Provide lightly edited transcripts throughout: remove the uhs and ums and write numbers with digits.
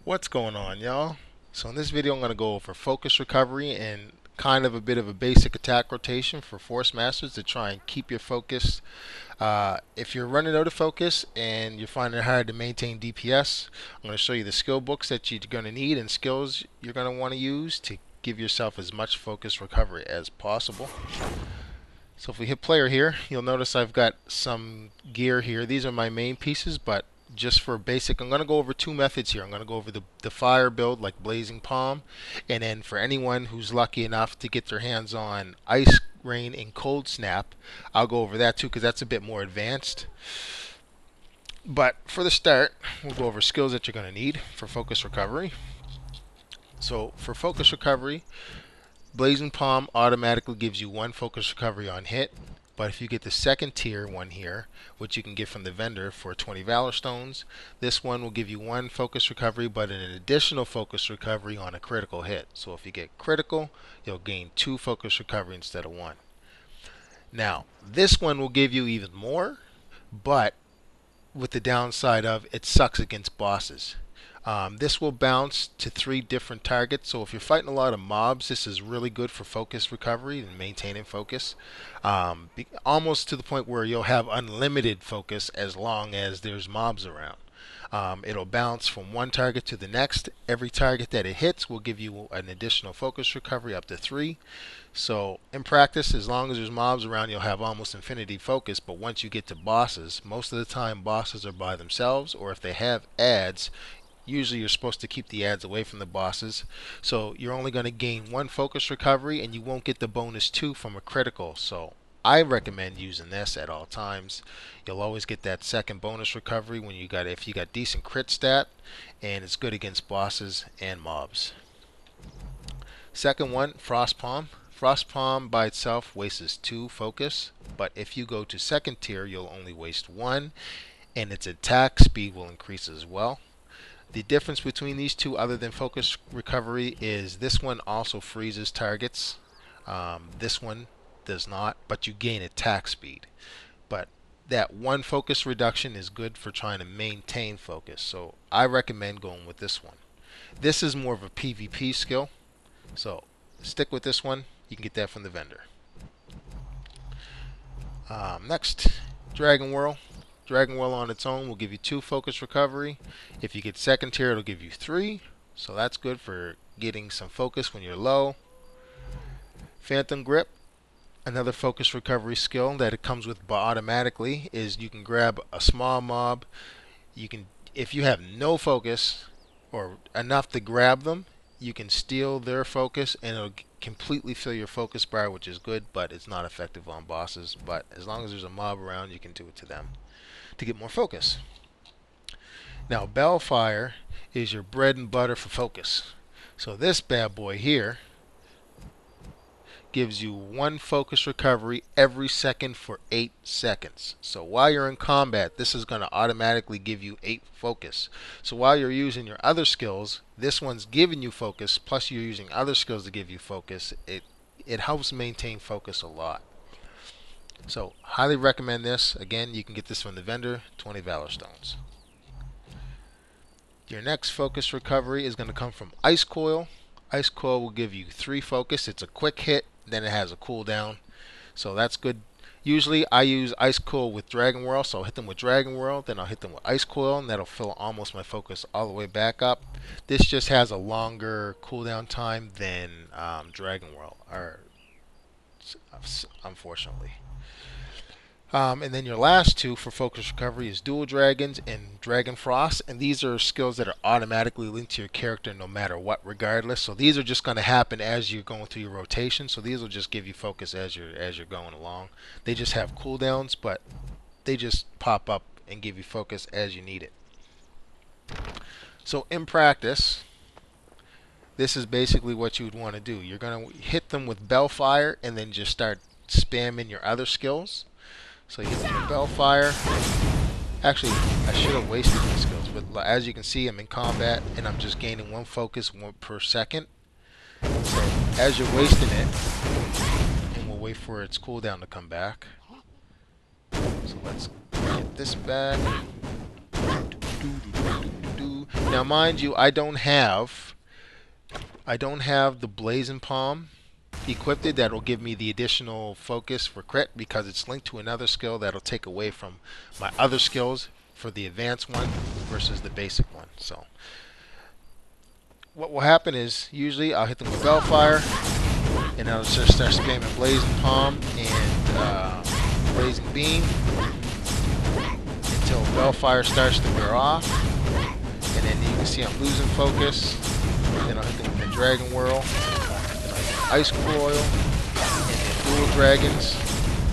What's going on, y'all? So in this video I'm going to go over focus recovery and kind of a bit of a basic attack rotation for Force Masters to try and keep your focus. If you're running out of focus and you're finding it hard to maintain DPS, I'm going to show you the skill books that you're going to need and skills you're going to want to use to give yourself as much focus recovery as possible. So if we hit player here, you'll notice I've got some gear here. These are my main pieces, but just for basic, I'm going to go over two methods here. I'm going to go over the fire build like Blazing Palm, and then for anyone who's lucky enough to get their hands on Ice Rain and Cold Snap, I'll go over that too because that's a bit more advanced. But for the start, we'll go over skills that you're going to need for focus recovery. So for focus recovery, Blazing Palm automatically gives you one focus recovery on hit, but if you get the second tier one here, which you can get from the vendor for 20 Valor Stones, this one will give you one focus recovery, but an additional focus recovery on a critical hit. So if you get critical, you'll gain two focus recovery instead of one. Now, this one will give you even more, but with the downside of it sucks against bosses. This will bounce to 3 different targets, so if you're fighting a lot of mobs, this is really good for focus recovery and maintaining focus. Almost to the point where you'll have unlimited focus as long as there's mobs around. It'll bounce from one target to the next. Every target that it hits will give you an additional focus recovery up to 3. So in practice, as long as there's mobs around, you'll have almost infinity focus. But once you get to bosses, most of the time bosses are by themselves, or if they have ads, usually you're supposed to keep the ads away from the bosses. So you're only going to gain one focus recovery, and you won't get the bonus 2 from a critical. So I recommend using this at all times. You'll always get that second bonus recovery when if you got decent crit stat, and it's good against bosses and mobs. Second one, Frost Palm. Frost Palm by itself wastes 2 focus, but if you go to second tier, you'll only waste 1, and its attack speed will increase as well. The difference between these two, other than focus recovery, is this one also freezes targets. This one does not, but you gain attack speed. But that one focus reduction is good for trying to maintain focus, so I recommend going with this one. This is more of a PvP skill, so stick with this one. You can get that from the vendor. Next, Dragon Whirl. Dragon Whirl on its own will give you 2 focus recovery. If you get second tier, it'll give you 3. So that's good for getting some focus when you're low. Phantom Grip, another focus recovery skill that it comes with automatically, is you can grab a small mob. If you have no focus or enough to grab them, you can steal their focus and it'll completely fill your focus bar, which is good, but it's not effective on bosses. But as long as there's a mob around, you can do it to them to get more focus. Now, Bellfire is your bread and butter for focus. So this bad boy here gives you 1 focus recovery every second for 8 seconds. So while you're in combat, this is going to automatically give you 8 focus. So while you're using your other skills, this one's giving you focus, plus you're using other skills to give you focus. It helps maintain focus a lot. So highly recommend this. Again, you can get this from the vendor, 20 Valor Stones. Your next focus recovery is going to come from Ice Coil. Ice Coil will give you 3 focus. It's a quick hit, then it has a cooldown. So that's good. Usually I use Ice Coil with Dragon Whirl, so I'll hit them with Dragon Whirl, then I'll hit them with Ice Coil, and that'll fill almost my focus all the way back up. This just has a longer cooldown time than Dragon Whirl, unfortunately. And then your last 2 for focus recovery is Dual Dragons and Dragon Frost, and these are skills that are automatically linked to your character no matter what, regardless. So these are just going to happen as you're going through your rotation. So these will just give you focus as you're going along. They just have cooldowns, but they just pop up and give you focus as you need it. So in practice, this is basically what you would want to do. You're going to hit them with Bellfire and then just start spamming your other skills. So you hit them with Bellfire. Actually, I should have wasted these skills, but as you can see, I'm in combat and I'm just gaining 1 focus per second. So as you're wasting it, and we'll wait for its cooldown to come back. So let's get this back. Now, mind you, I don't have the Blazing Palm equipped. That'll give me the additional focus for crit because it's linked to another skill that'll take away from my other skills for the advanced one versus the basic one. So what will happen is usually I'll hit them with Bellfire, and I'll just start spamming Blazing Palm and Blazing Beam until Bellfire starts to wear off, and then you can see I'm losing focus. Then I'll hit them with the Dragon Whirl, Ice Coil, and then Dual Dragons.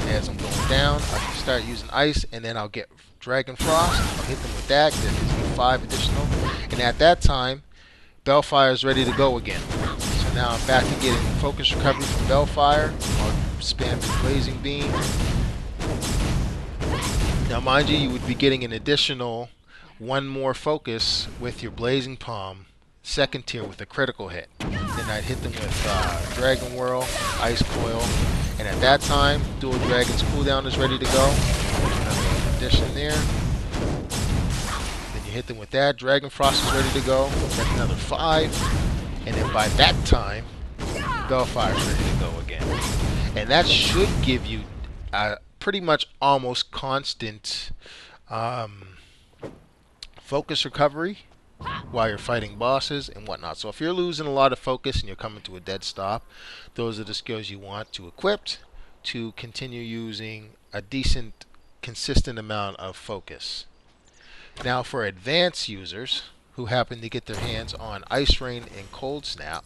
As I'm going down, I can start using Ice, and then I'll get Dragon Frost. I'll hit them with that. That gives me 5 additional, and at that time, Bellfire is ready to go again. So now I'm back to getting focus recovery from Bellfire. I'll spam the Blazing Beam. Now, mind you, you would be getting an additional 1 more focus with your Blazing Palm, second tier with a critical hit. Then I'd hit them with Dragon Whirl, Ice Coil, and at that time, Dual Dragon's cooldown is ready to go. Another addition there. Then you hit them with that. Dragon Frost is ready to go. That's another 5. And then by that time, Bellfire's ready to go again. And that should give you pretty much almost constant focus recovery while you're fighting bosses and whatnot. So if you're losing a lot of focus and you're coming to a dead stop, those are the skills you want to equip to continue using a decent, consistent amount of focus. Now for advanced users who happen to get their hands on Ice Rain and Cold Snap,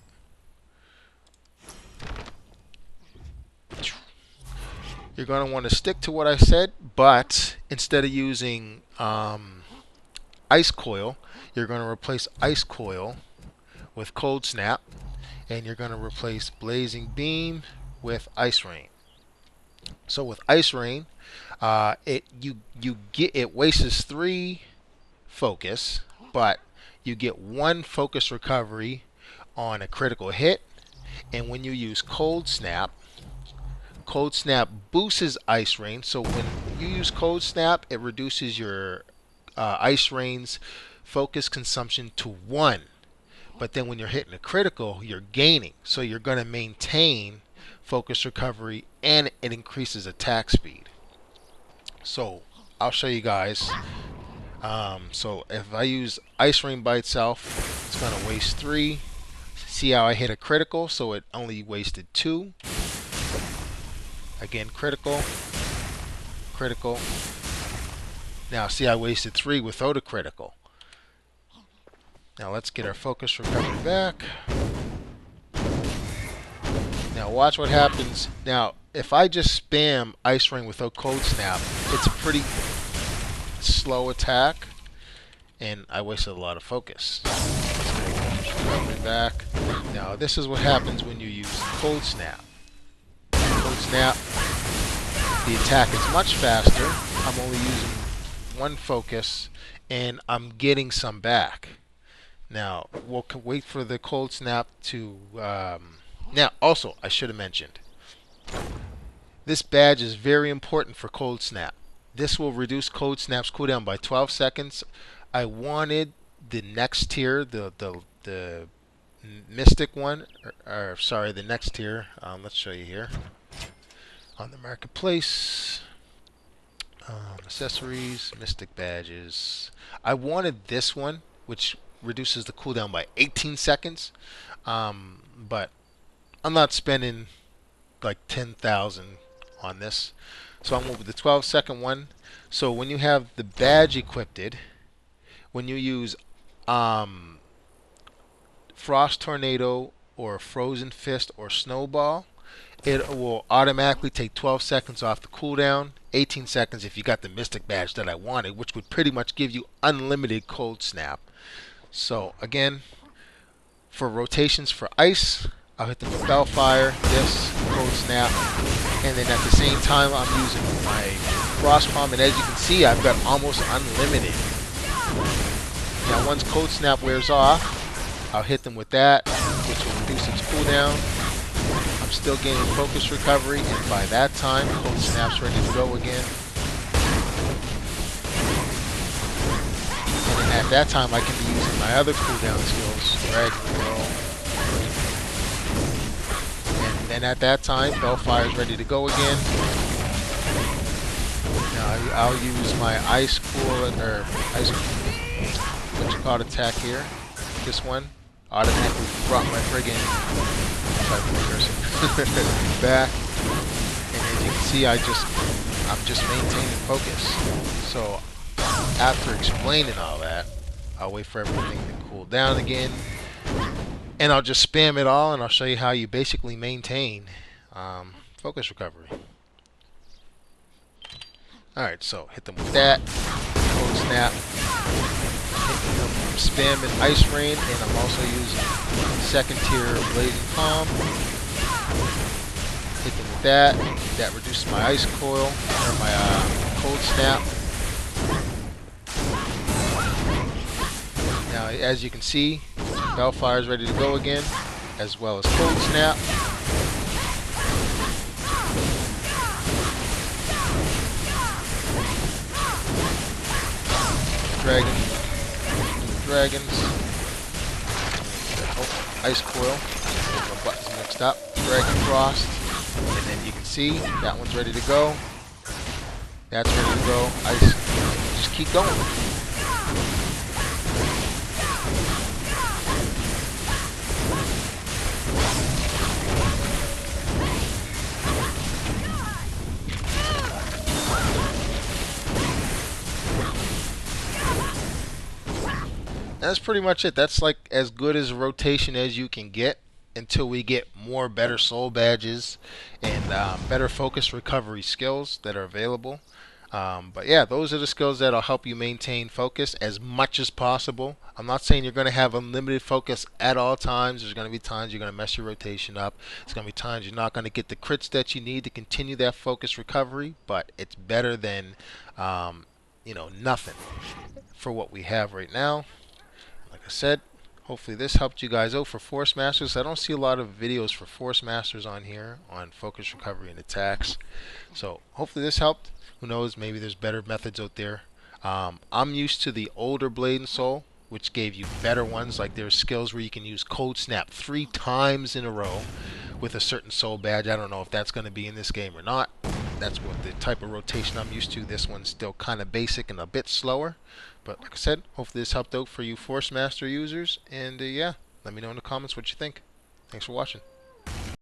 you're going to want to stick to what I said, but instead of using Ice Coil, you're going to replace Ice Coil with Cold Snap, and you're going to replace Blazing Beam with Ice Rain. So with Ice Rain, it wastes 3 focus, but you get 1 focus recovery on a critical hit, and when you use Cold Snap boosts Ice Rain. So when you use Cold Snap, it reduces your Ice Rain's focus consumption to 1. But then when you're hitting a critical, you're gaining. So you're going to maintain focus recovery, and it increases attack speed. So I'll show you guys. So if I use Ice Rain by itself, it's going to waste 3. See how I hit a critical? So it only wasted 2. Again, critical. Now see, I wasted 3 without a critical. Now let's get our focus recovery back. Now watch what happens. Now if I just spam Ice Rain without Cold Snap, it's a pretty slow attack, and I wasted a lot of focus. Let's get our focus recovery back. Now this is what happens when you use Cold Snap. Cold Snap, the attack is much faster. I'm only using 1 focus, and I'm getting some back. Now we'll wait for the Cold Snap to now also I should have mentioned, this badge is very important for Cold Snap. This will reduce Cold Snap's cooldown by 12 seconds. I wanted the next tier, the Mystic one, or sorry, the next tier. Let's show you here on the marketplace. Accessories, Mystic badges. I wanted this one, which reduces the cooldown by 18 seconds, but I'm not spending like 10,000 on this, so I'm with the 12-second one. So when you have the badge equipped, when you use Frost Tornado or Frozen Fist or Snowball, it will automatically take 12 seconds off the cooldown, 18 seconds if you got the Mystic badge that I wanted, which would pretty much give you unlimited Cold Snap. So again, for rotations for Ice, I'll hit them with Bellfire, this, Cold Snap, and then at the same time I'm using my Frost Palm, and as you can see, I've got almost unlimited. Now once Cold Snap wears off, I'll hit them with that, which will reduce its cooldown. I'm still gaining focus recovery, and by that time, Cold Snap's ready to go again. And then At that time, I can be using my other cooldown skills, drag and throw. And then at that time, Bellfire is ready to go again. Now I'll use my ice cool or ice what you call it attack here. This one automatically brought my friggin' back. And as you can see, I'm just maintaining focus. So after explaining all that, I'll wait for everything to cool down again, and I'll just spam it all, and I'll show you how you basically maintain focus recovery. Alright, so hit them with that, cold snap, I'm spamming Ice Rain, and I'm also using second tier Blazing Palm. Hit them with that. That reduces my Ice Coil, or my Cold Snap. Now, as you can see, Bellfire is ready to go again, as well as Cold Snap. Dragons. Oh, Ice Coil. My buttons mixed up. Dragon Frost. And then you can see that one's ready to go. That's ready to go. Ice. Just keep going. That's pretty much it. That's like as good as a rotation as you can get until we get more better soul badges and better focus recovery skills that are available. But yeah, those are the skills that'll help you maintain focus as much as possible. I'm not saying you're going to have unlimited focus at all times. There's going to be times you're going to mess your rotation up. There's going to be times you're not going to get the crits that you need to continue that focus recovery, but it's better than nothing for what we have right now. Like I said, hopefully this helped you guys out for Force Masters. I don't see a lot of videos for Force Masters on here on focus recovery and attacks. So hopefully this helped. Who knows, maybe there's better methods out there. I'm used to the older Blade and Soul, which gave you better ones. Like there's skills where you can use Cold Snap 3 times in a row with a certain soul badge. I don't know if that's going to be in this game or not. That's what the type of rotation I'm used to. This one's still kind of basic and a bit slower. But like I said, hopefully this helped out for you Force Master users. And yeah, let me know in the comments what you think. Thanks for watching.